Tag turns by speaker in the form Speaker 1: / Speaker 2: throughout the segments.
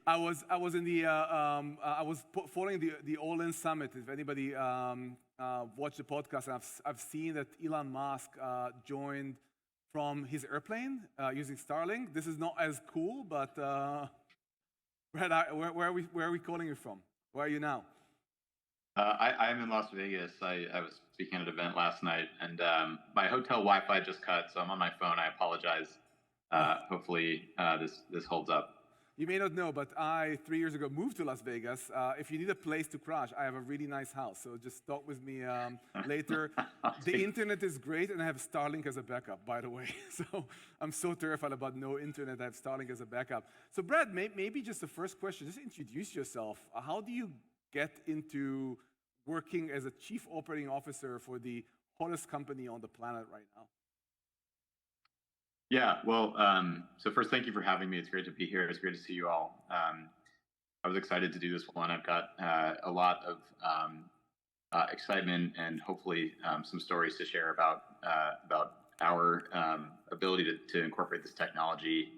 Speaker 1: I was in the I was following the All In Summit. If anybody watched the podcast, I've seen that Elon Musk joined from his airplane using Starlink. This is not as cool, but Brad, where are we calling you from? Where are you now?
Speaker 2: I am in Las Vegas. I was speaking at an event last night, and my hotel Wi-Fi just cut, so I'm on my phone. I apologize. Hopefully, this holds up.
Speaker 1: You may not know, but I 3 years ago moved to Las Vegas. If you need a place to crash, I have a really nice house. So just talk with me later. The internet is great, and I have Starlink as a backup, by the way. So I'm so terrified about no internet. I have Starlink as a backup. So Brad, maybe just the first question, just introduce yourself. How do you get into working as a chief operating officer for the hottest company on the planet right now?
Speaker 2: Yeah, well, so first, thank you for having me. It's great to be here. It's great to see you all. I was excited to do this one. I've got a lot of excitement and hopefully some stories to share about our ability to incorporate this technology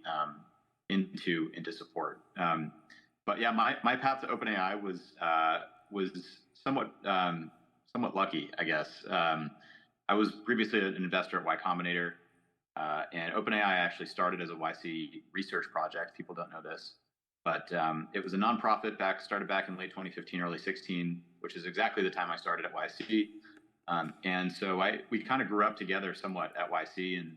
Speaker 2: into support. But yeah, my path to OpenAI was somewhat lucky, I guess. I was previously an investor at Y Combinator. And OpenAI actually started as a YC research project. People don't know this, but it was a nonprofit started back in late 2015, early 16, which is exactly the time I started at YC. And so we kind of grew up together somewhat at YC, and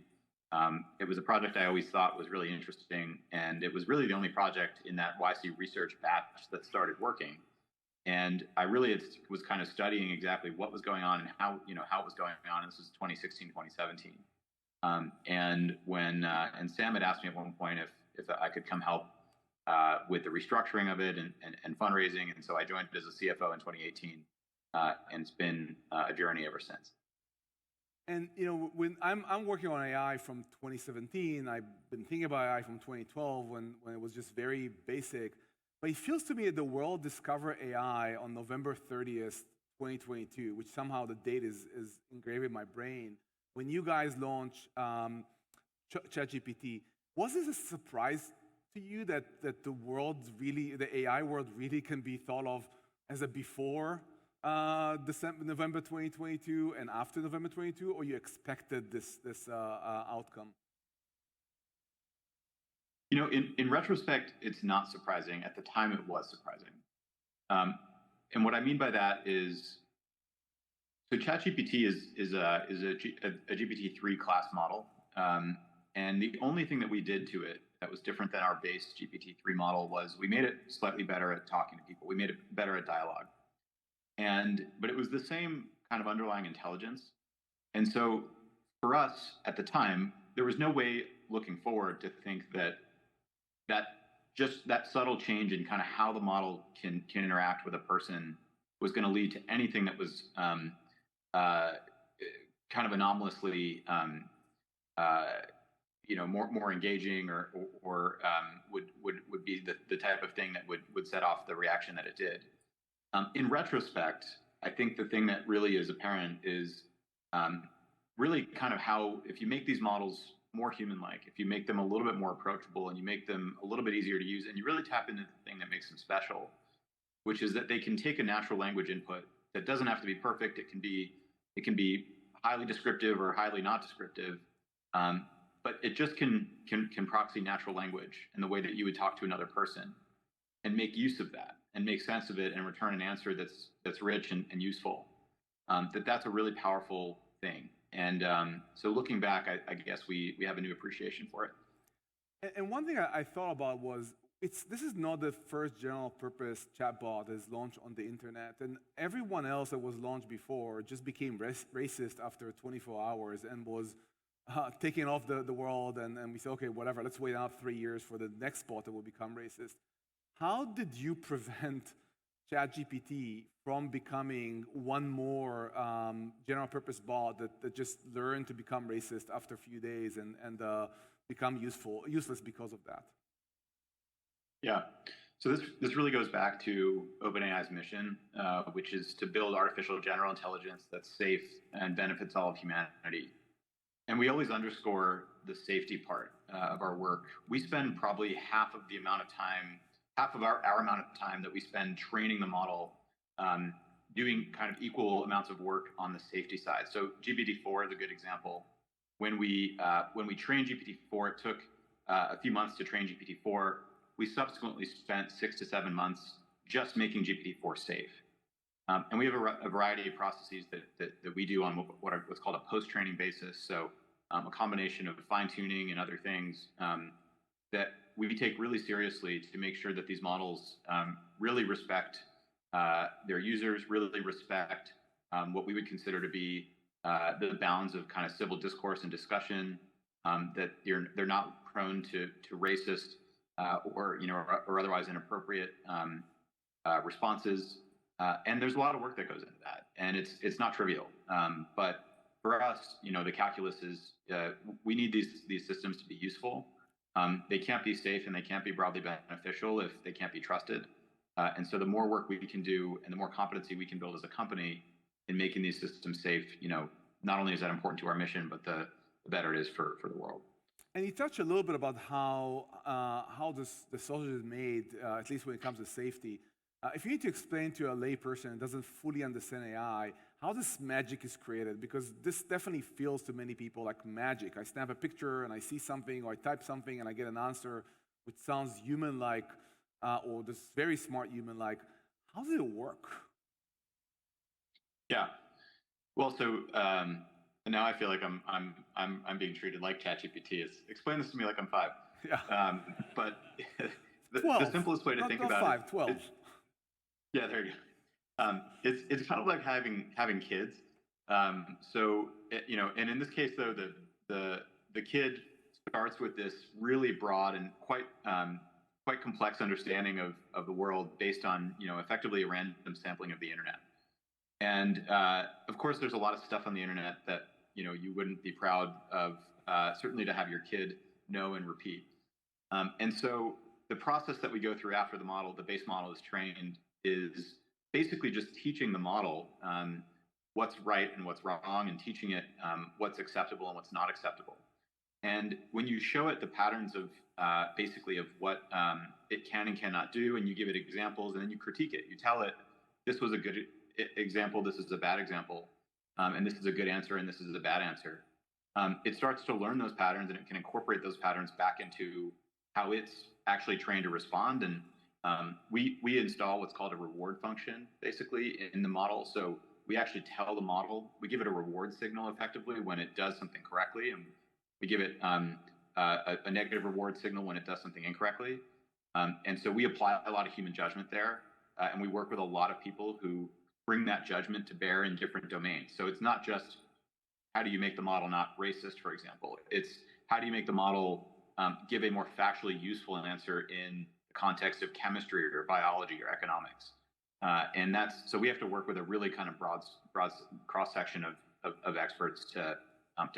Speaker 2: it was a project I always thought was really interesting, and it was really the only project in that YC research batch that started working. And I really was kind of studying exactly what was going on and how it was going on. And this was 2016, 2017. And when Sam had asked me at one point if I could come help with the restructuring of it and fundraising, and so I joined as a CFO in 2018, and it's been a journey ever since.
Speaker 1: And when I'm working on AI from 2017, I've been thinking about AI from 2012 when it was just very basic. But it feels to me that the world discovered AI on November 30th, 2022, which somehow the date is engraved in my brain. When you guys launched ChatGPT, was this a surprise to you that the AI world really can be thought of as a before November 2022 and after November 22, or you expected this outcome?
Speaker 2: In retrospect, it's not surprising. At the time, it was surprising. And what I mean by that is, so ChatGPT is a GPT-3 class model, and the only thing that we did to it that was different than our base GPT-3 model was we made it slightly better at talking to people. We made it better at dialogue, but it was the same kind of underlying intelligence. And so for us at the time, there was no way looking forward to think that just that subtle change in kind of how the model can interact with a person was going to lead to anything that was kind of anomalously, more engaging or would be the type of thing that would set off the reaction that it did. In retrospect, I think the thing that really is apparent is really kind of how, if you make these models more human-like, if you make them a little bit more approachable and you make them a little bit easier to use, and you really tap into the thing that makes them special, which is that they can take a natural language input that doesn't have to be perfect. It can be highly descriptive or highly not descriptive, but it just can proxy natural language in the way that you would talk to another person, and make use of that and make sense of it and return an answer that's rich and useful. That's a really powerful thing. And so looking back, I guess we have a new appreciation for it.
Speaker 1: And one thing I thought about was, this is not the first general purpose chatbot that is launched on the internet, and everyone else that was launched before just became racist after 24 hours and was taken off the world, and we said, okay, whatever, let's wait out 3 years for the next bot that will become racist. How did you prevent ChatGPT from becoming one more general purpose bot that just learned to become racist after a few days and become useless because of that?
Speaker 2: Yeah, so this really goes back to OpenAI's mission, which is to build artificial general intelligence that's safe and benefits all of humanity. And we always underscore the safety part of our work. We spend probably half half of our amount of time that we spend training the model, doing kind of equal amounts of work on the safety side. So GPT-4 is a good example. When we trained GPT-4, it took a few months to train GPT-4. We subsequently spent 6 to 7 months just making GPT-4 safe. And we have a variety of processes that we do on what's called a post-training basis. So a combination of fine-tuning and other things that we take really seriously to make sure that these models really respect their users, really respect what we would consider to be the bounds of kind of civil discourse and discussion, that they're not prone to racist or otherwise inappropriate responses. And there's a lot of work that goes into that, and it's not trivial. But for us, the calculus is we need these systems to be useful. They can't be safe and they can't be broadly beneficial if they can't be trusted. And so the more work we can do and the more competency we can build as a company in making these systems safe, not only is that important to our mission, but the better it is for the world.
Speaker 1: And you touched a little bit about how the sausage is made, at least when it comes to safety. If you need to explain to a layperson that doesn't fully understand AI, how this magic is created, because this definitely feels to many people like magic. I snap a picture and I see something, or I type something and I get an answer which sounds human-like, or this very smart human-like. How does it work?
Speaker 2: Yeah. Well, so now I feel like I'm being treated like ChatGPT. Explain this to me like I'm 5.
Speaker 1: Yeah.
Speaker 2: But the simplest way to think about
Speaker 1: 5, 12.
Speaker 2: Yeah, there you go. It's kind of like having kids. So and in this case though, the kid starts with this really broad and quite complex understanding of the world based on effectively a random sampling of the internet. And of course, there's a lot of stuff on the internet that you wouldn't be proud of, certainly to have your kid know and repeat. And so the process that we go through after the base model is trained, is basically just teaching the model what's right and what's wrong, and teaching it what's acceptable and what's not acceptable. And when you show it the patterns of basically of what it can and cannot do, and you give it examples, and then you critique it, you tell it this was a good example, this is a bad example, and this is a good answer, and this is a bad answer. It starts to learn those patterns, and it can incorporate those patterns back into how it's actually trained to respond. And we install what's called a reward function, basically, in the model. So we actually tell the model, we give it a reward signal effectively when it does something correctly, and we give it a negative reward signal when it does something incorrectly. And so we apply a lot of human judgment there, and we work with a lot of people who bring that judgment to bear in different domains. So it's not just how do you make the model not racist, for example. It's how do you make the model give a more factually useful answer in the context of chemistry or biology or economics. And so we have to work with a really kind of broad cross-section of experts to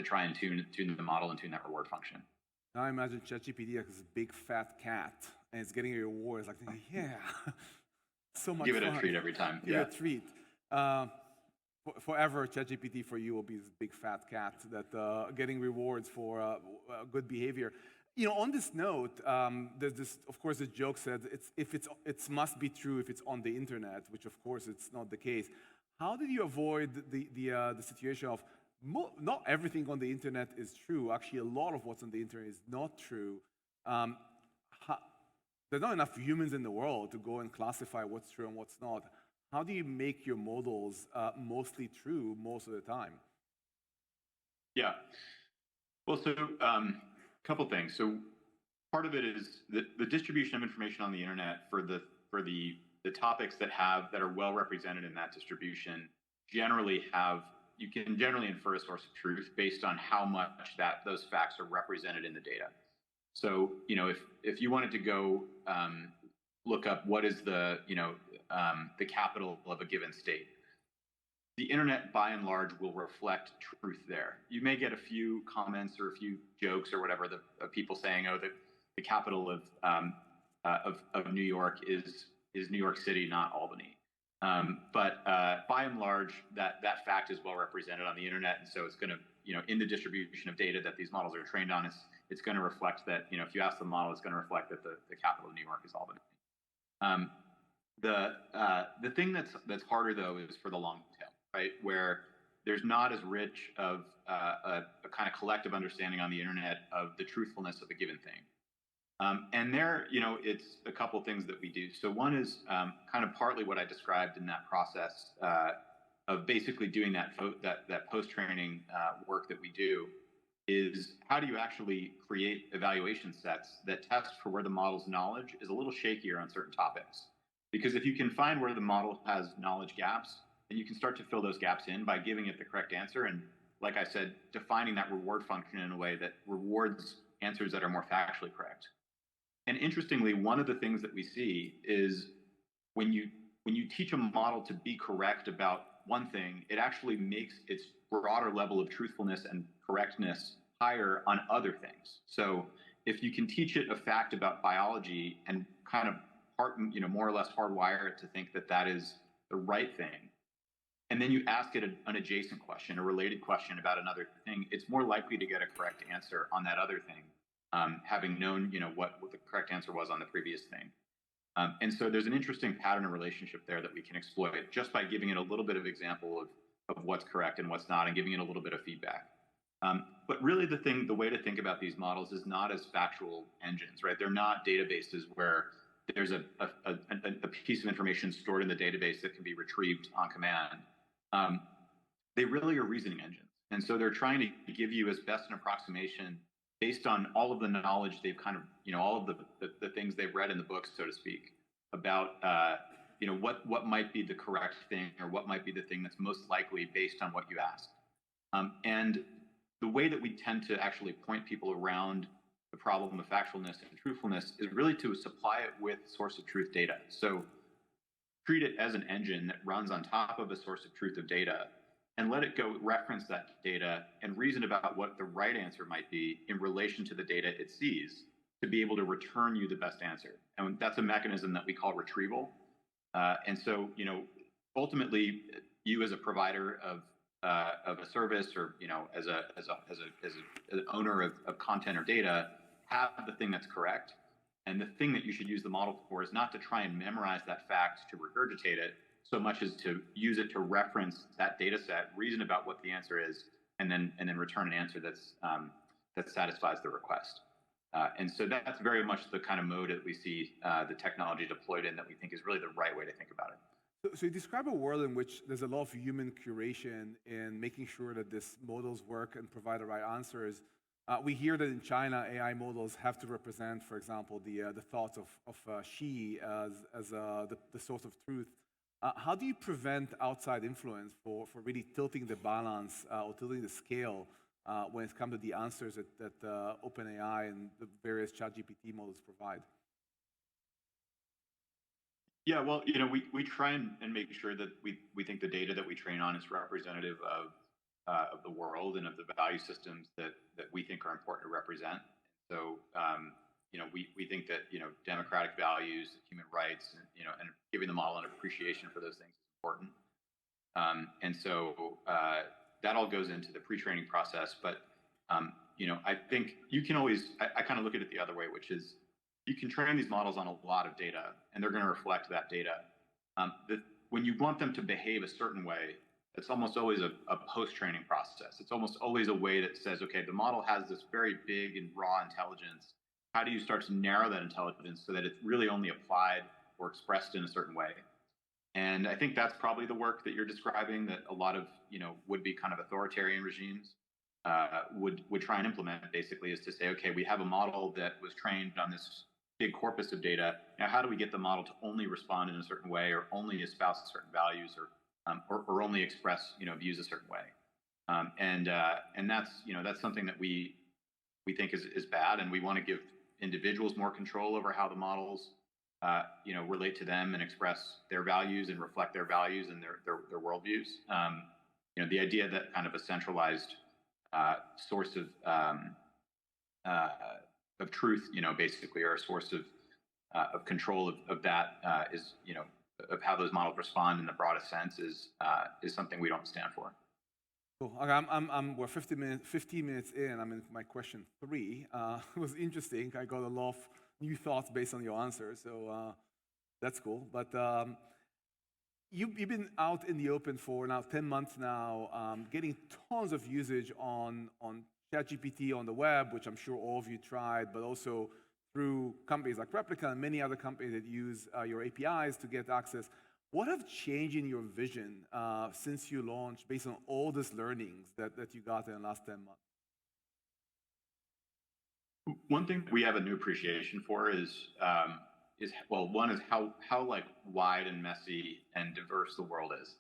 Speaker 2: try and tune the model and tune that reward function.
Speaker 1: Now I imagine ChatGPT like this big fat cat, and it's getting a reward. It's like, yeah, so much
Speaker 2: Give it
Speaker 1: fun.
Speaker 2: A treat every time.
Speaker 1: Give it a treat. Forever, ChatGPT for you will be this big fat cat that getting rewards for good behavior. On this note, there's this, of course, the joke said it must be true if it's on the internet, which of course it's not the case. How did you avoid the situation of not everything on the internet is true? Actually, a lot of what's on the internet is not true. There's not enough humans in the world to go and classify what's true and what's not. How do you make your models mostly true most of the time?
Speaker 2: Yeah. Well, so couple things. So part of it is the distribution of information on the internet for the topics that are well represented in that distribution you can generally infer a source of truth based on how much those facts are represented in the data. So if you wanted to go look up what is the capital of a given state, the internet, by and large, will reflect truth there. You may get a few comments or a few jokes or whatever of people saying, "Oh, the capital of New York is New York City, not Albany." But by and large, that fact is well represented on the internet, and so it's going to, in the distribution of data that these models are trained on, it's going to reflect that. If you ask the model, it's going to reflect that the capital of New York is Albany. The thing that's harder though is for the long tail, right? Where there's not as rich of a kind of collective understanding on the internet of the truthfulness of a given thing. And there, it's a couple things that we do. So one is kind of partly what I described in that process of basically doing that post-training work that we do is how do you actually create evaluation sets that test for where the model's knowledge is a little shakier on certain topics. Because if you can find where the model has knowledge gaps, then you can start to fill those gaps in by giving it the correct answer. And like I said, defining that reward function in a way that rewards answers that are more factually correct. And interestingly, one of the things that we see is when you teach a model to be correct about one thing, it actually makes its broader level of truthfulness and correctness higher on other things. So if you can teach it a fact about biology and kind of more or less hardwire it to think that that is the right thing, and then you ask it an adjacent question, a related question about another thing, it's more likely to get a correct answer on that other thing, having known what the correct answer was on the previous thing. And so there's an interesting pattern of relationship there that we can exploit just by giving it a little bit of example of what's correct and what's not, and giving it a little bit of feedback. But really the way to think about these models is not as factual engines, right? They're not databases where there's a piece of information stored in the database that can be retrieved on command. They really are reasoning engines. And so they're trying to give you as best an approximation based on all of the knowledge they've kind of, all of the things they've read in the books, so to speak, about, what might be the correct thing or what might be the thing that's most likely based on what you asked. And the way that we tend to actually point people around the problem of factualness and truthfulness is really to supply it with source of truth data. So treat it as an engine that runs on top of a source of truth of data and let it go reference that data and reason about what the right answer might be in relation to the data it sees to be able to return you the best answer. And that's a mechanism that we call retrieval. And so, ultimately, you as a provider of a service or, as an owner of content or data, have the thing that's correct. And the thing that you should use the model for is not to try and memorize that fact to regurgitate it, so much as to use it to reference that data set, reason about what the answer is, and then return an answer that satisfies the request. And so that's very much the kind of mode that we see the technology deployed in that we think is really the right way to think about it.
Speaker 1: So you describe a world in which there's a lot of human curation in making sure that these models work and provide the right answers. We hear that in China, AI models have to represent, for example, the thoughts of Xi as the source of truth. How do you prevent outside influence for really tilting the balance or tilting the scale when it comes to the answers that OpenAI and the various ChatGPT models provide?
Speaker 2: Yeah, well, we try and make sure that we think the data that we train on is representative of the world and of the value systems that we think are important to represent. So, we think that, democratic values, human rights, and giving the model an appreciation for those things is important. And so that all goes into the pre-training process. But, I think you can always, I kind of look at it the other way, which is you can train these models on a lot of data, and they're going to reflect that data. When you want them to behave a certain way, it's almost always a post-training process. It's almost always a way that says, okay, the model has this very big and raw intelligence. How do you start to narrow that intelligence so that it's really only applied or expressed in a certain way? And I think that's probably the work that you're describing that a lot of, would-be kind of authoritarian regimes would try and implement, basically, is to say, okay, we have a model that was trained on this big corpus of data. Now, how do we get the model to only respond in a certain way or only espouse certain values or only express, views a certain way? And that's something that we think is bad, and we want to give individuals more control over how the models, relate to them and express their values and reflect their values and their worldviews. The idea that kind of a centralized source of truth, basically, or a source of control of that is, of how those models respond in the broadest sense is something we don't stand for.
Speaker 1: Cool. Okay, we're 15 minutes in. I'm in my question 3. It was interesting. I got a lot of new thoughts based on your answer. So That's cool. But you've been out in the open for now 10 months now, getting tons of usage on ChatGPT on the web, which I'm sure all of you tried, but also through companies like Replica and many other companies that use your APIs to get access. What have changed in your vision since you launched based on all these learnings that you got in the last 10 months?
Speaker 2: One thing we have a new appreciation for is well, one is how like wide and messy and diverse the world is,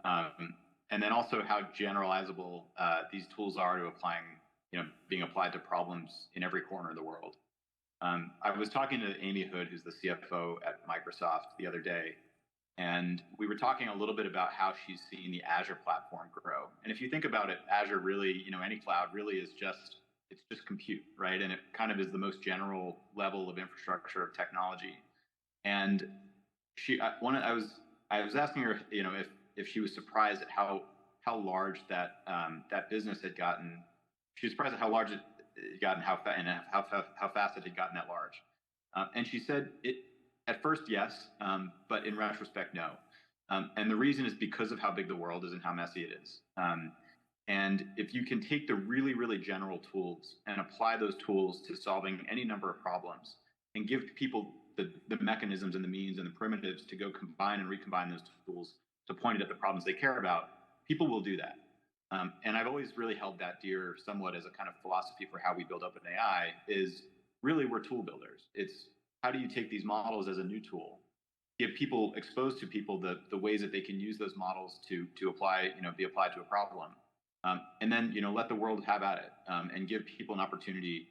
Speaker 2: and then also how generalizable these tools are to being applied to problems in every corner of the world. I was talking to Amy Hood, who's the CFO at Microsoft, the other day, and we were talking a little bit about how she's seen the Azure platform grow. And if you think about it, Azure really, any cloud really is just compute, right? And it kind of is the most general level of infrastructure of technology. And I was asking her, if she was surprised at how large that business had gotten. She was surprised at how large it had gotten, how fast it had gotten that large. And she said at first yes, but in retrospect no. And the reason is because of how big the world is and how messy it is. And if you can take the really, really general tools and apply those tools to solving any number of problems and give people the mechanisms and the means and the primitives to go combine and recombine those tools to point it at the problems they care about, people will do that. And I've always really held that dear somewhat as a kind of philosophy for how we build OpenAI is really we're tool builders. It's how do you take these models as a new tool, expose to people the ways that they can use those models to be applied to a problem. And then, let the world have at it and give people an opportunity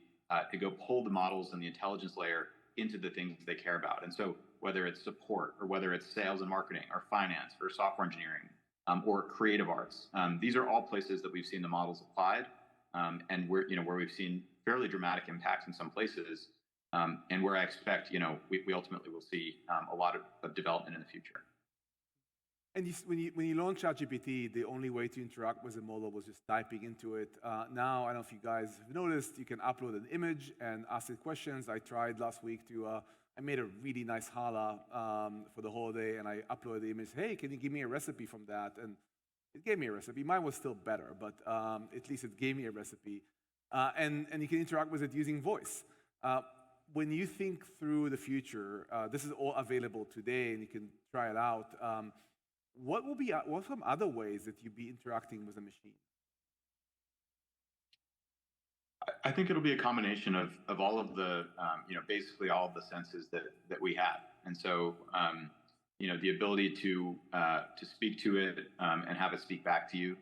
Speaker 2: to go pull the models and the intelligence layer into the things they care about. And so whether it's support or whether it's sales and marketing or finance or software engineering or creative arts, these are all places that we've seen the models applied and where we've seen fairly dramatic impacts in some places and where I expect, we ultimately will see a lot of development in the future.
Speaker 1: And when you launch ChatGPT, the only way to interact with the model was just typing into it. Now, I don't know if you guys have noticed, you can upload an image and ask it questions. I tried last week I made a really nice challah for the holiday, and I uploaded the image. Hey, can you give me a recipe from that? And it gave me a recipe. Mine was still better, but at least it gave me a recipe. And you can interact with it using voice. When you think through the future, this is all available today, and you can try it out. What are some other ways that you'd be interacting with a machine?
Speaker 2: I think it'll be a combination of all of the, basically all of the senses that we have. And so, the ability to speak to it and have it speak back to you,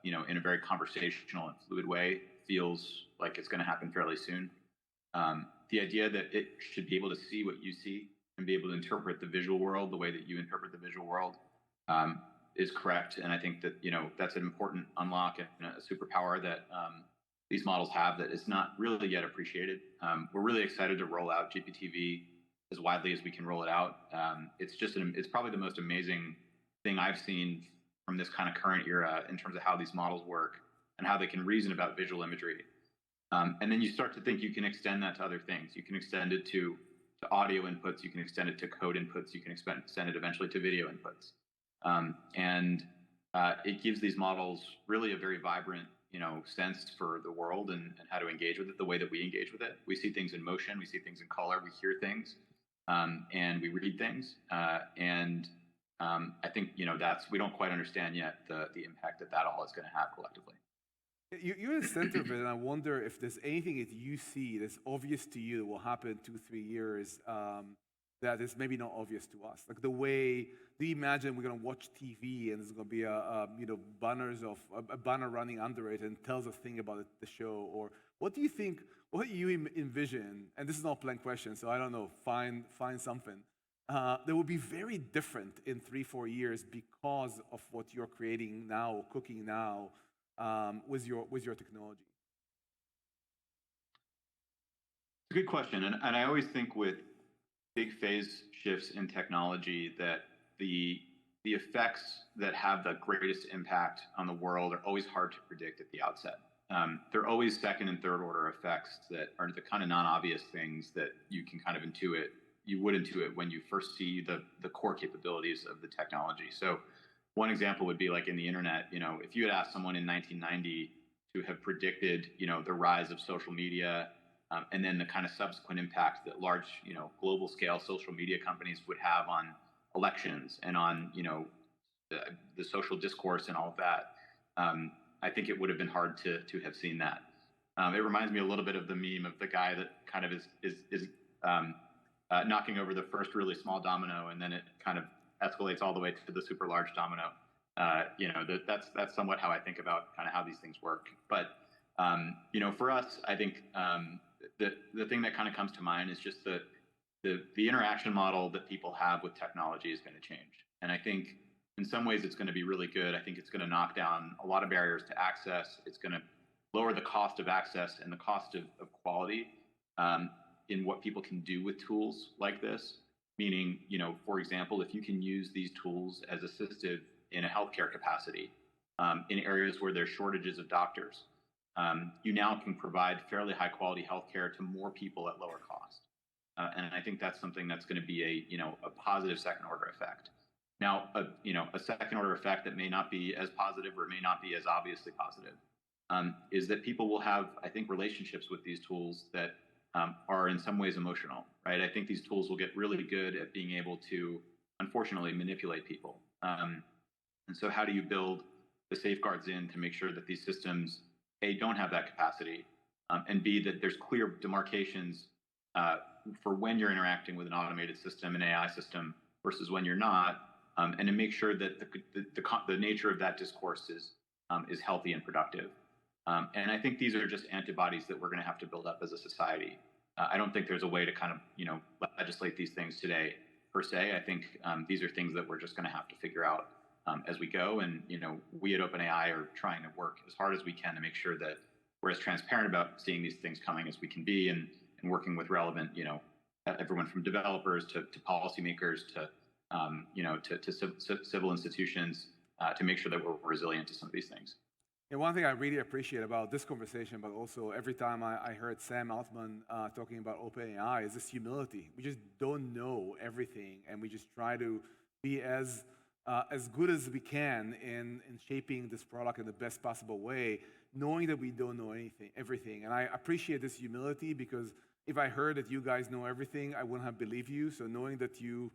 Speaker 2: in a very conversational and fluid way feels like it's going to happen fairly soon. The idea that it should be able to see what you see and be able to interpret the visual world the way that you interpret the visual world is correct. And I think that, that's an important unlock and a superpower that these models have that is not really yet appreciated. We're really excited to roll out GPTV as widely as we can roll it out. It's probably the most amazing thing I've seen from this kind of current era in terms of how these models work and how they can reason about visual imagery. And then you start to think you can extend that to other things. You can extend it to audio inputs. You can extend it to code inputs. You can extend it eventually to video inputs. And it gives these models really a very vibrant, sense for the world and how to engage with it the way that we engage with it. We see things in motion. We see things in color. We hear things. And we read things. And I think, we don't quite understand yet the impact that all is going to have collectively.
Speaker 1: You're in the center of it, and I wonder if there's anything that you see that's obvious to you that will happen in 2-3 years that is maybe not obvious to us. Like the way, do you imagine we're going to watch TV and there's going to be a banner running under it and tells us thing about the show? Or what do you think, what you envision, and this is not a plain question, so I don't know, find something, that will be very different in 3-4 years because of what you're creating now, cooking now, with your technology?
Speaker 2: It's a good question, and I always think with big phase shifts in technology that the effects that have the greatest impact on the world are always hard to predict at the outset. They're always second and third order effects that are the kind of non-obvious things that you can kind of intuit, you would intuit when you first see the core capabilities of the technology. So one example would be like in the internet, if you had asked someone in 1990 to have predicted, the rise of social media, and then the kind of subsequent impact that large, global scale social media companies would have on elections and on, the social discourse and all of that, I think it would have been hard to have seen that. It reminds me a little bit of the meme of the guy that kind of is knocking over the first really small domino, and then it kind of escalates all the way to the super large domino. That's somewhat how I think about kind of how these things work. But for us, I think the thing that kind of comes to mind is just the interaction model that people have with technology is going to change. And I think in some ways it's going to be really good. I think it's going to knock down a lot of barriers to access. It's going to lower the cost of access and the cost of quality in what people can do with tools like this. Meaning, for example, if you can use these tools as assistive in a healthcare capacity, in areas where there's shortages of doctors, you now can provide fairly high quality healthcare to more people at lower cost. And I think that's something that's going to be a positive second order effect. Now, a second order effect that may not be as positive or may not be as obviously positive is that people will have, I think, relationships with these tools that are in some ways emotional, right? I think these tools will get really good at being able to, unfortunately, manipulate people. And so how do you build the safeguards in to make sure that these systems, A, don't have that capacity, and B, that there's clear demarcations for when you're interacting with an automated system, an AI system, versus when you're not, and to make sure that the nature of that discourse is healthy and productive. And I think these are just antibodies that we're going to have to build up as a society. I don't think there's a way to kind of, legislate these things today, per se. I think these are things that we're just going to have to figure out as we go. And, we at OpenAI are trying to work as hard as we can to make sure that we're as transparent about seeing these things coming as we can be, and working with relevant, everyone from developers to policymakers to civil institutions to make sure that we're resilient to some of these things.
Speaker 1: And one thing I really appreciate about this conversation, but also every time I heard Sam Altman talking about OpenAI, is this humility. We just don't know everything, and we just try to be as good as we can in shaping this product in the best possible way, knowing that we don't know everything. And I appreciate this humility, because if I heard that you guys know everything, I wouldn't have believed you. So knowing that you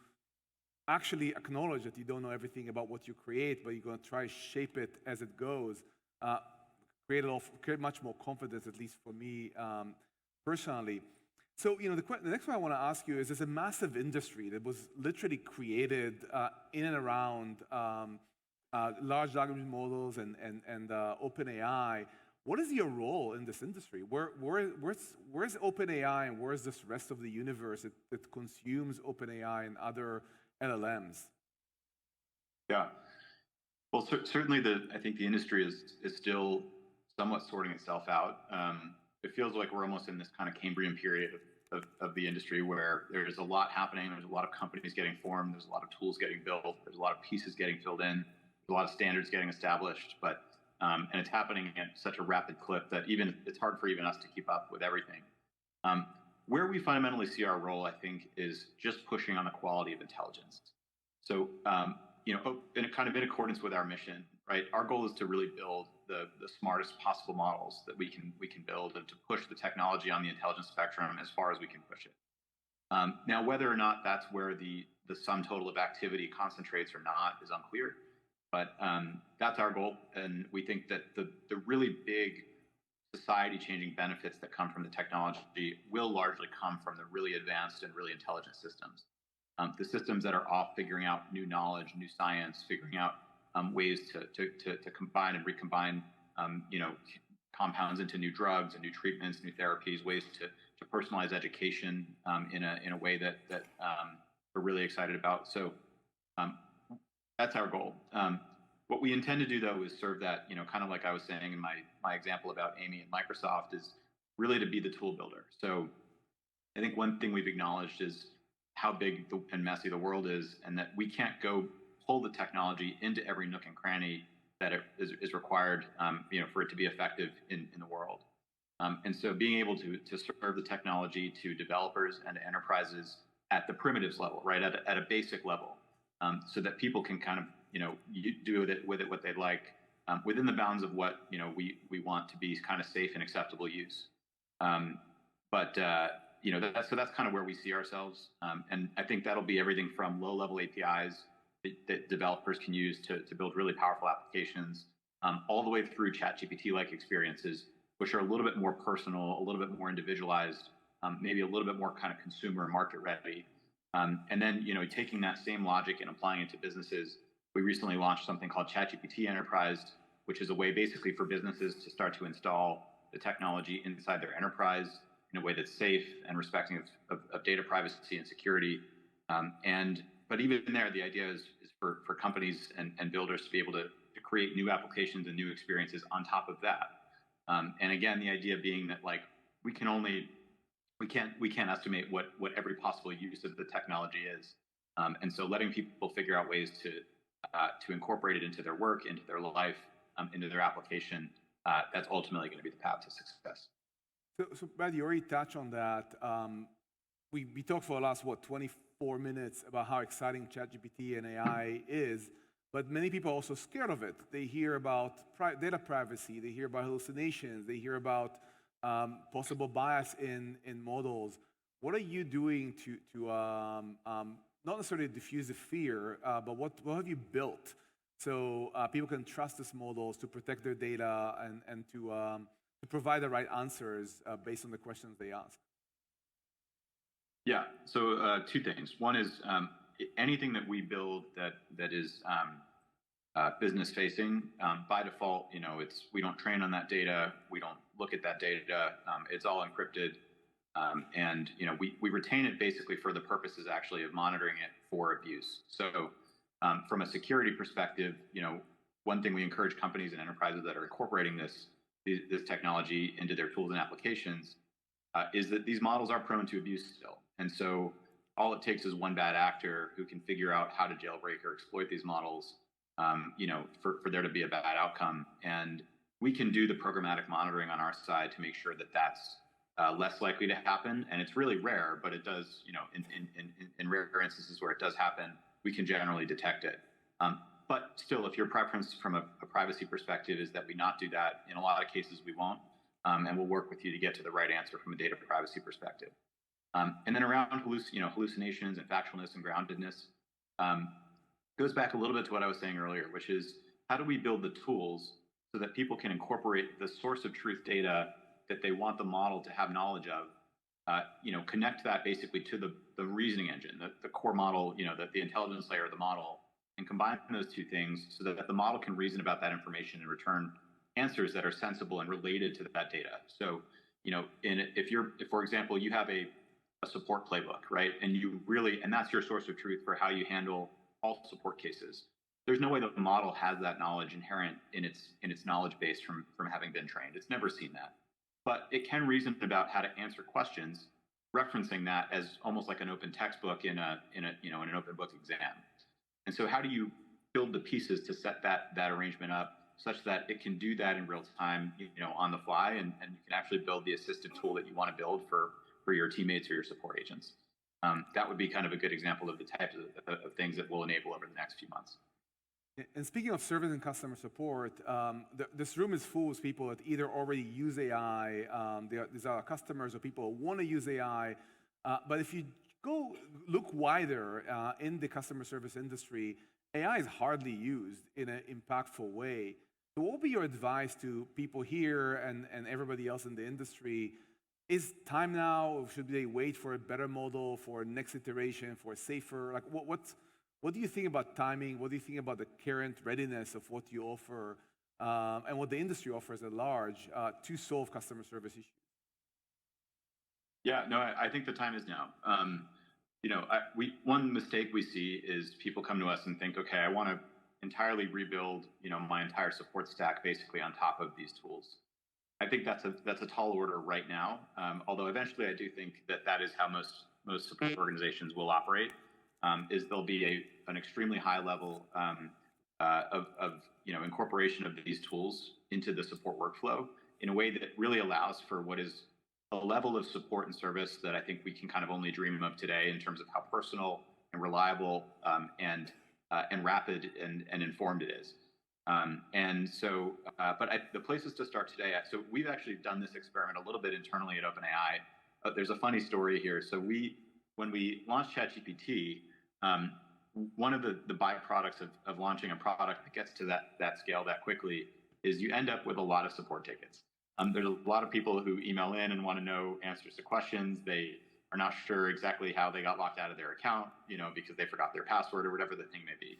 Speaker 1: actually acknowledge that you don't know everything about what you create, but you're going to try to shape it as it goes, create much more confidence, at least for me personally. So, the next one I want to ask you is, there's a massive industry that was literally created in and around large language models and OpenAI. What is your role in this industry? Where's OpenAI, and where's this rest of the universe that consumes OpenAI and other LLMs?
Speaker 2: Yeah. Well, certainly I think the industry is still somewhat sorting itself out. It feels like we're almost in this kind of Cambrian period of the industry, where there's a lot happening. There's a lot of companies getting formed. There's a lot of tools getting built. There's a lot of pieces getting filled in. There's a lot of standards getting established. But and it's happening at such a rapid clip that it's hard for even us to keep up with everything. Where we fundamentally see our role, I think, is just pushing on the quality of intelligence. So, in accordance with our mission, right? Our goal is to really build the smartest possible models that we can build, and to push the technology on the intelligence spectrum as far as we can push it. Now, whether or not that's where the sum total of activity concentrates or not is unclear, but that's our goal. And we think that the really big society-changing benefits that come from the technology will largely come from the really advanced and really intelligent systems. The systems that are off figuring out new knowledge, new science, figuring out ways to combine and recombine, compounds into new drugs and new treatments, new therapies, ways to personalize education in a way that we're really excited about. So that's our goal. What we intend to do, though, is serve that, kind of like I was saying in my example about Amy and Microsoft, is really to be the tool builder. So I think one thing we've acknowledged is how big and messy the world is, and that we can't go pull the technology into every nook and cranny that is required, for it to be effective in the world. And so being able to serve the technology to developers and to enterprises at the primitives level, right, at a basic level, so that people can kind of do with it what they'd like, within the bounds of what we want to be kind of safe and acceptable use. But that's kind of where we see ourselves, and I think that'll be everything from low-level APIs that developers can use to build really powerful applications, all the way through ChatGPT-like experiences, which are a little bit more personal, a little bit more individualized, maybe a little bit more kind of consumer and market ready. And then, taking that same logic and applying it to businesses, we recently launched something called ChatGPT Enterprise, which is a way basically for businesses to start to install the technology inside their enterprise in a way that's safe and respecting of data privacy and security. But even there, the idea is for companies and builders to be able to create new applications and new experiences on top of that. And again, the idea being that we can't estimate what every possible use of the technology is. And so letting people figure out ways to incorporate it into their work, into their life, into their application, that's ultimately going to be the path to success.
Speaker 1: So Brad, you already touched on that. We talked for the last, 24 minutes about how exciting ChatGPT and AI is, but many people are also scared of it. They hear about data privacy, they hear about hallucinations, they hear about possible bias in models. What are you doing to not necessarily diffuse the fear, but what have you built so people can trust these models to protect their data and to provide the right answers based on the questions they ask?
Speaker 2: Yeah, so two things. One is anything that we build that is business facing, by default, we don't train on that data, we don't look at that data, it's all encrypted, and we retain it basically for the purposes actually of monitoring it for abuse. So from a security perspective, one thing we encourage companies and enterprises that are incorporating this technology into their tools and applications is that these models are prone to abuse still. And so all it takes is one bad actor who can figure out how to jailbreak or exploit these models, for there to be a bad outcome. And we can do the programmatic monitoring on our side to make sure that that's less likely to happen. And it's really rare, but it does, in rare instances where it does happen, we can generally detect it. But still, if your preference from a privacy perspective is that we not do that, in a lot of cases we won't, and we'll work with you to get to the right answer from a data privacy perspective. And then around hallucinations and factualness and groundedness, goes back a little bit to what I was saying earlier, which is how do we build the tools so that people can incorporate the source of truth data that they want the model to have knowledge of, connect that basically to the reasoning engine, the core model, the intelligence layer of the model, and combine those two things so that the model can reason about that information and return answers that are sensible and related to that data. So, if for example, you have a support playbook, right, and that's your source of truth for how you handle all support cases, there's no way that the model has that knowledge inherent in its knowledge base from having been trained. It's never seen that, but it can reason about how to answer questions, referencing that as almost like an open textbook in an open book exam. And so, how do you build the pieces to set that arrangement up such that it can do that in real time, on the fly, and you can actually build the assistive tool that you want to build for your teammates or your support agents? That would be kind of a good example of the types of things that we'll enable over the next few months.
Speaker 1: And speaking of service and customer support, this room is full of people that either already use AI, these are customers or people who want to use AI, but if you go look wider in the customer service industry, AI is hardly used in an impactful way. So what would be your advice to people here and everybody else in the industry? Is time now, or should they wait for a better model, for next iteration, for safer? What do you think about timing? What do you think about the current readiness of what you offer and what the industry offers at large to solve customer service issues?
Speaker 2: Yeah, no, I think the time is now. One mistake we see is people come to us and think, okay, I want to entirely rebuild, my entire support stack basically on top of these tools. I think that's a tall order right now. Although eventually, I do think that is how most support organizations will operate. Is there'll be an extremely high level of incorporation of these tools into the support workflow in a way that really allows for what is a level of support and service that I think we can kind of only dream of today in terms of how personal and reliable and rapid and informed it is. The places to start today, so we've actually done this experiment a little bit internally at OpenAI. There's a funny story here. So when we launched ChatGPT, one of the byproducts of launching a product that gets to that scale that quickly is you end up with a lot of support tickets. There's a lot of people who email in and want to know answers to questions. They are not sure exactly how they got locked out of their account, because they forgot their password or whatever the thing may be.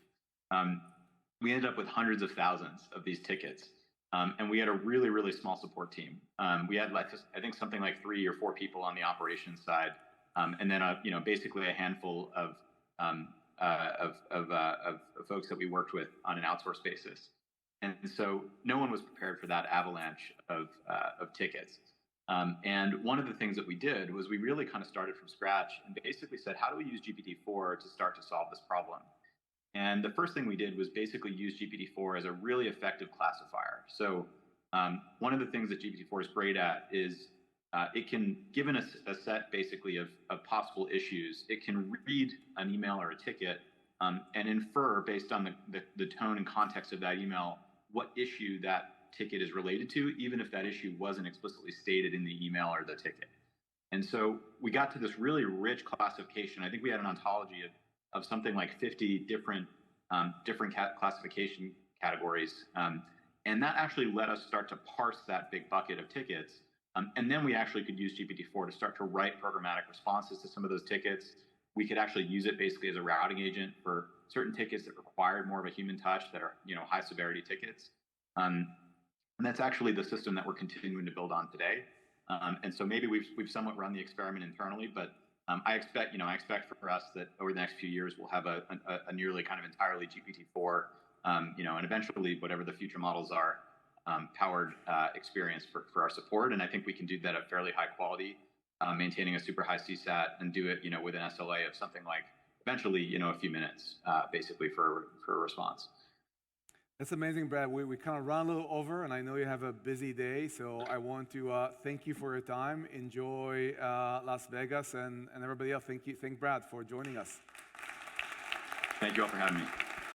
Speaker 2: We ended up with hundreds of thousands of these tickets. And we had a really, really small support team. We had I think something like 3 or 4 people on the operations side. And then, basically a handful of folks that we worked with on an outsourced basis. And so no one was prepared for that avalanche of tickets. And one of the things that we did was we really kind of started from scratch and basically said, how do we use GPT-4 to start to solve this problem? And the first thing we did was basically use GPT-4 as a really effective classifier. So one of the things that GPT-4 is great at is it can, given a set basically of possible issues, it can read an email or a ticket and infer based on the tone and context of that email what issue that ticket is related to, even if that issue wasn't explicitly stated in the email or the ticket. And so we got to this really rich classification. I think we had an ontology of something like 50 different classification categories. And that actually let us start to parse that big bucket of tickets. And then we actually could use GPT-4 to start to write programmatic responses to some of those tickets. We could actually use it basically as a routing agent for certain tickets that required more of a human touch, that are high severity tickets. And that's actually the system that we're continuing to build on today. And so maybe we've somewhat run the experiment internally, but I expect for us that over the next few years we'll have a nearly kind of entirely GPT-4, and eventually whatever the future models are, powered experience for our support. And I think we can do that at fairly high quality, maintaining a super high CSAT, and do it with an SLA of something like eventually a few minutes basically for a response.
Speaker 1: That's amazing, Brad. We kind of run a little over, and I know you have a busy day, so I want to thank you for your time. Enjoy Las Vegas, and everybody else. Thank Brad for joining us.
Speaker 2: Thank you all for having me.